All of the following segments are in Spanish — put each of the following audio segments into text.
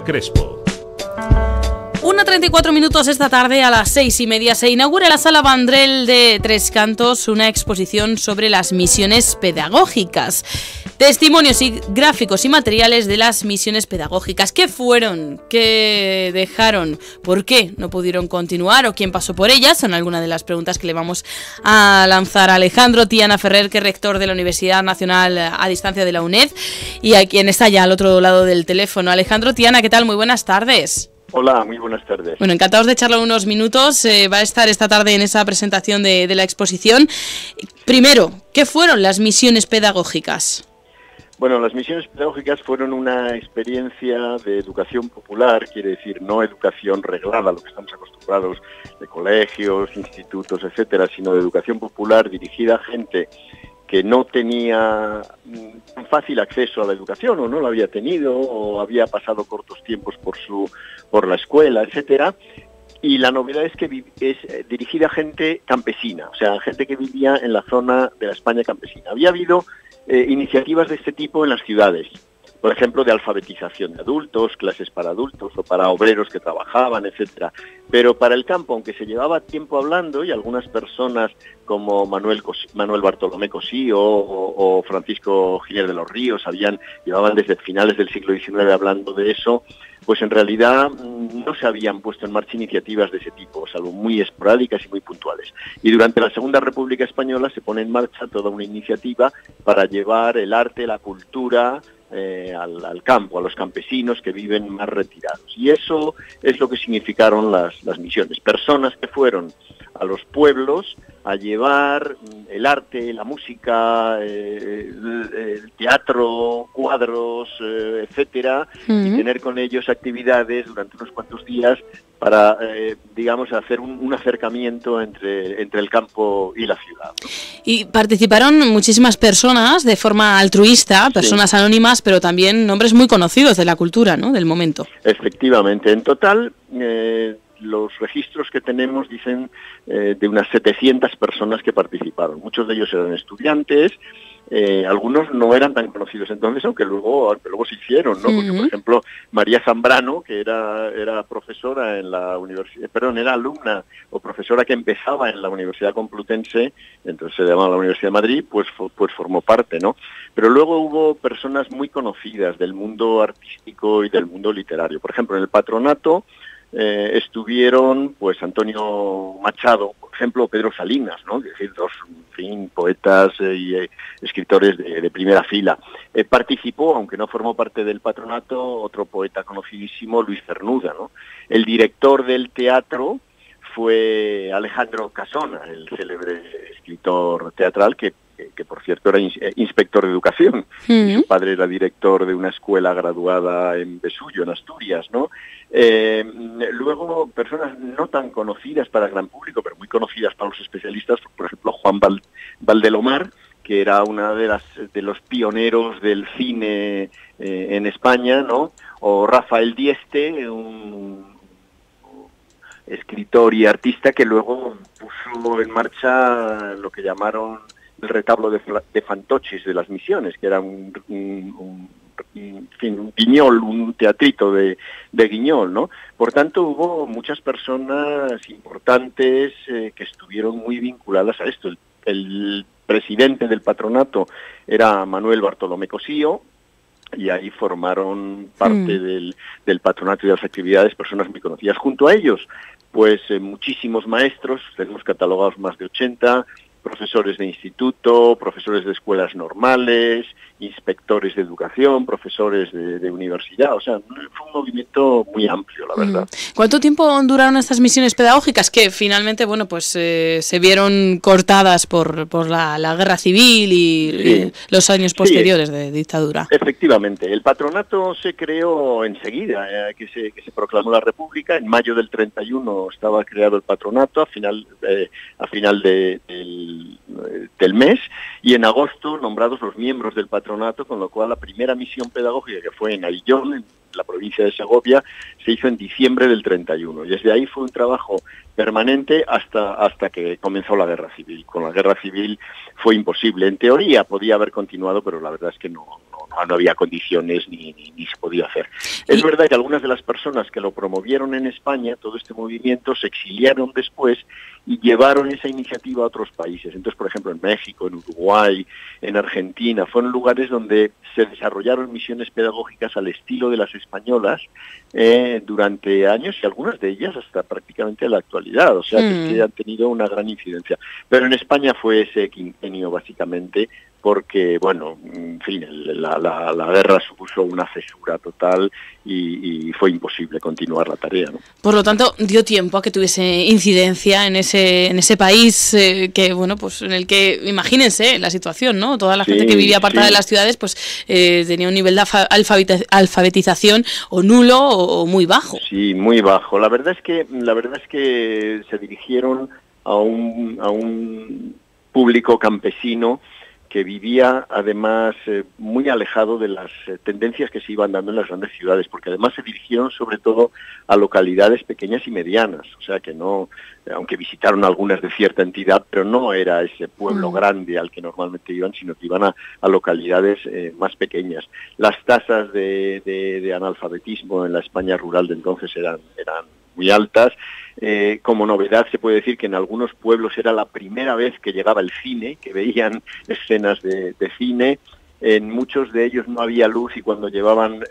Crespo. 1:34 minutos esta tarde, a las 6:30, se inaugura en la Sala Vendrell de Tres Cantos una exposición sobre las misiones pedagógicas. Testimonios y gráficos y materiales de las misiones pedagógicas. ¿Qué fueron? ¿Qué dejaron? ¿Por qué no pudieron continuar? ¿O quién pasó por ellas? Son algunas de las preguntas que le vamos a lanzar a Alejandro Tiana Ferrer, que es rector de la Universidad Nacional a Distancia de la UNED, y a quien está ya al otro lado del teléfono. Alejandro Tiana, ¿qué tal? Muy buenas tardes. Hola, muy buenas tardes. Bueno, encantados de charlar unos minutos. Va a estar esta tarde en esa presentación de la exposición. Primero, ¿qué fueron las misiones pedagógicas? Bueno, las misiones pedagógicas fueron una experiencia de educación popular, quiere decir no educación reglada, lo que estamos acostumbrados de colegios, institutos, etcétera, sino de educación popular dirigida a gente que no tenía un fácil acceso a la educación, o no lo había tenido, o había pasado cortos tiempos por la escuela, etcétera. Y la novedad es que es dirigida a gente campesina, o sea, gente que vivía en la zona de la España campesina. Había habido iniciativas de este tipo en las ciudades, por ejemplo, de alfabetización de adultos, clases para adultos o para obreros que trabajaban, etcétera. Pero para el campo, aunque se llevaba tiempo hablando, y algunas personas como Manuel Bartolomé Cosío o Francisco Giner de los Ríos llevaban desde finales del siglo XIX hablando de eso, pues en realidad no se habían puesto en marcha iniciativas de ese tipo, salvo muy esporádicas y muy puntuales. Y durante la Segunda República Española se pone en marcha toda una iniciativa para llevar el arte, la cultura al campo, a los campesinos que viven más retirados. Y eso es lo que significaron las misiones. Personas que fueron a los pueblos a llevar el arte, la música, el teatro, cuadros, etcétera, y tener con ellos actividades durante unos cuantos días para, digamos, hacer un acercamiento entre el campo y la ciudad. Y participaron muchísimas personas de forma altruista, personas anónimas, pero también nombres muy conocidos de la cultura, ¿no?, del momento. Efectivamente. En total, los registros que tenemos dicen de unas 700 personas que participaron. Muchos de ellos eran estudiantes, algunos no eran tan conocidos entonces, aunque luego se hicieron, ¿no? Porque, por ejemplo, María Zambrano, que era profesora en la universidad, era alumna o profesora que empezaba en la Universidad Complutense, entonces se llamaba la Universidad de Madrid, pues formó parte, ¿no? Pero luego hubo personas muy conocidas del mundo artístico y del mundo literario. Por ejemplo, en el patronato estuvieron pues Antonio Machado, por ejemplo, Pedro Salinas, ¿no? Es decir, dos poetas y escritores de primera fila. Participó, aunque no formó parte del patronato, otro poeta conocidísimo, Luis Cernuda, ¿no? El director del teatro fue Alejandro Casona, el célebre escritor teatral que por cierto era inspector de educación. Su padre era director de una escuela graduada en Besullo, en Asturias, ¿no? Luego personas no tan conocidas para el gran público, pero muy conocidas para los especialistas, por ejemplo Juan Valdelomar, que era una de los pioneros del cine en España, ¿no? O Rafael Dieste, un escritor y artista que luego puso en marcha lo que llamaron el retablo de fantoches de las misiones, que era un guiñol, un teatrito de guiñol, ¿no? Por tanto, hubo muchas personas importantes que estuvieron muy vinculadas a esto. El presidente del patronato era Manuel Bartolomé Cosío, y ahí formaron parte del patronato y de las actividades personas muy conocidas. Junto a ellos, pues muchísimos maestros, tenemos catalogados más de 80, profesores de instituto, profesores de escuelas normales, inspectores de educación, profesores de universidad. O sea, fue un movimiento muy amplio, la verdad. ¿Cuánto tiempo duraron estas misiones pedagógicas que finalmente, bueno, pues se vieron cortadas por la guerra civil y los años posteriores de dictadura? Efectivamente. El patronato se creó enseguida, que se proclamó la República. En mayo del 31 estaba creado el patronato, a final del mes, y en agosto nombrados los miembros del patronato, con lo cual la primera misión pedagógica, que fue en Aillón, en la provincia de Segovia, se hizo en diciembre del 31. Y desde ahí fue un trabajo permanente hasta que comenzó la guerra civil. Con la guerra civil fue imposible. En teoría podía haber continuado, pero la verdad es que no había condiciones ni se podía hacer. Es verdad que algunas de las personas que lo promovieron en España, todo este movimiento, se exiliaron después y llevaron esa iniciativa a otros países. Entonces, por ejemplo, en México, en Uruguay, en Argentina, fueron lugares donde se desarrollaron misiones pedagógicas al estilo de las españolas durante años, y algunas de ellas hasta prácticamente la actualidad, o sea que han tenido una gran incidencia. Pero en España fue ese quinquenio básicamente, porque, bueno, en fin, la guerra supuso una cesura total y fue imposible continuar la tarea, ¿no? Por lo tanto, dio tiempo a que tuviese incidencia en ese país que, bueno, pues en el que, imagínense la situación, ¿no? Toda la gente que vivía apartada de las ciudades, pues tenía un nivel de alfabetización o nulo o muy bajo. Sí, muy bajo. La verdad es que se dirigieron a un público campesino que vivía además muy alejado de las tendencias que se iban dando en las grandes ciudades, porque además se dirigieron sobre todo a localidades pequeñas y medianas, o sea que no, aunque visitaron algunas de cierta entidad, pero no era ese pueblo grande al que normalmente iban, sino que iban a localidades más pequeñas. Las tasas de analfabetismo en la España rural de entonces eran muy altas. Como novedad se puede decir que en algunos pueblos era la primera vez que llegaba el cine, que veían escenas de cine. En muchos de ellos no había luz y cuando llevaban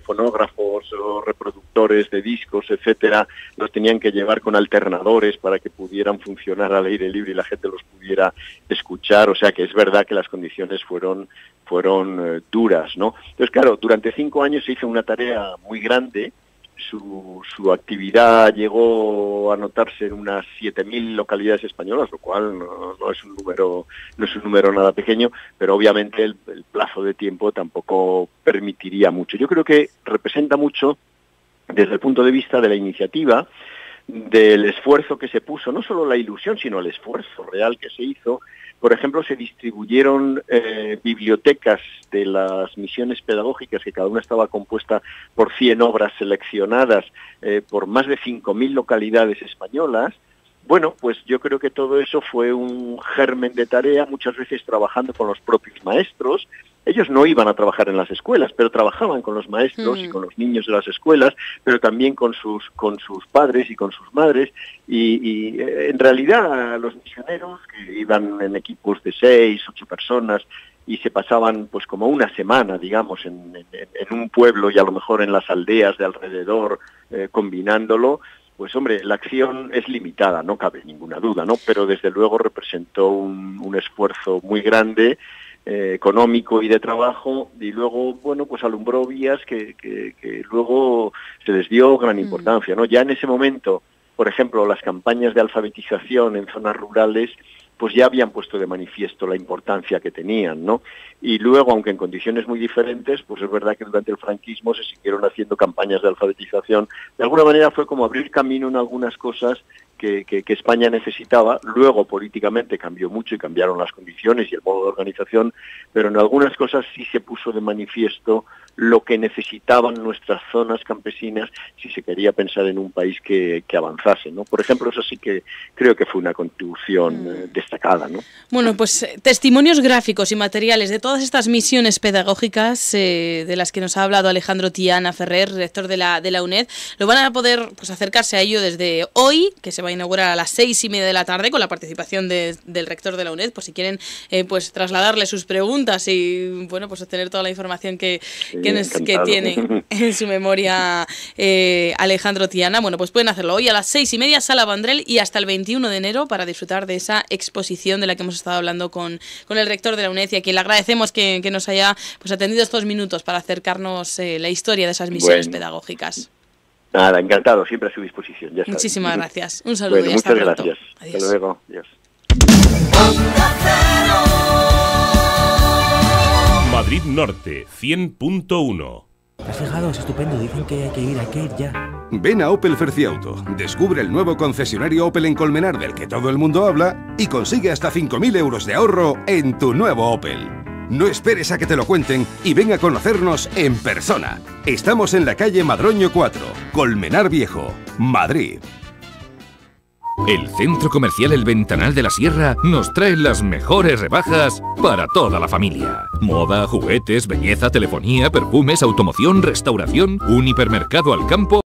fonógrafos o reproductores de discos, etcétera, los tenían que llevar con alternadores para que pudieran funcionar al aire libre y la gente los pudiera escuchar. O sea que es verdad que las condiciones fueron duras, ¿no? Entonces, claro, durante 5 años se hizo una tarea muy grande. Su actividad llegó a notarse en unas 7.000 localidades españolas, lo cual no es un número nada pequeño, pero obviamente el plazo de tiempo tampoco permitiría mucho. Yo creo que representa mucho desde el punto de vista de la iniciativa, del esfuerzo que se puso, no solo la ilusión, sino el esfuerzo real que se hizo. Por ejemplo, se distribuyeron bibliotecas de las misiones pedagógicas, que cada una estaba compuesta por 100 obras seleccionadas por más de 5.000 localidades españolas. Bueno, pues yo creo que todo eso fue un germen de tarea, muchas veces trabajando con los propios maestros. Ellos no iban a trabajar en las escuelas, pero trabajaban con los maestros y con los niños de las escuelas, pero también con sus padres y con sus madres. Y en realidad los misioneros, que iban en equipos de 6, 8 personas, y se pasaban pues como una semana, digamos, en un pueblo y a lo mejor en las aldeas de alrededor, combinándolo, pues hombre, la acción es limitada, no cabe ninguna duda, ¿no? Pero desde luego representó un esfuerzo muy grande, económico y de trabajo, y luego, bueno, pues alumbró vías que luego se les dio gran importancia, ¿no? Ya en ese momento, por ejemplo, las campañas de alfabetización en zonas rurales, pues ya habían puesto de manifiesto la importancia que tenían, ¿no? Y luego, aunque en condiciones muy diferentes, pues es verdad que durante el franquismo se siguieron haciendo campañas de alfabetización. De alguna manera fue como abrir camino en algunas cosas que España necesitaba. Luego, políticamente, cambió mucho y cambiaron las condiciones y el modo de organización, pero en algunas cosas sí se puso de manifiesto lo que necesitaban nuestras zonas campesinas si se quería pensar en un país que avanzase, ¿no? Por ejemplo, eso sí que creo que fue una contribución destacada, ¿no? Bueno, pues testimonios gráficos y materiales de todas estas misiones pedagógicas de las que nos ha hablado Alejandro Tiana Ferrer, rector de la UNED, lo van a poder pues acercarse a ello desde hoy, que se va a inaugurar a las 6:30 de la tarde con la participación del rector de la UNED, por si quieren pues trasladarle sus preguntas y bueno, pues obtener toda la información que tiene en su memoria Alejandro Tiana. Bueno, pues pueden hacerlo hoy a las 6:30, Sala Vendrell, y hasta el 21 de enero para disfrutar de esa exposición de la que hemos estado hablando con el rector de la UNED, y a quien le agradecemos que nos haya pues atendido estos minutos para acercarnos la historia de esas misiones pedagógicas. Nada, encantado, siempre a su disposición. Ya Muchísimas gracias. Un saludo y hasta muchas pronto. Gracias. Adiós. Hasta luego. Adiós. Madrid Norte, 100.1. ¿Te has fijado? Es estupendo. Dicen que hay que ir ya. Ven a Opel Ferciauto, descubre el nuevo concesionario Opel en Colmenar del que todo el mundo habla y consigue hasta 5.000 euros de ahorro en tu nuevo Opel. No esperes a que te lo cuenten y ven a conocernos en persona. Estamos en la calle Madroño 4, Colmenar Viejo, Madrid. El Centro Comercial El Ventanal de la Sierra nos trae las mejores rebajas para toda la familia. Moda, juguetes, belleza, telefonía, perfumes, automoción, restauración, un hipermercado al campo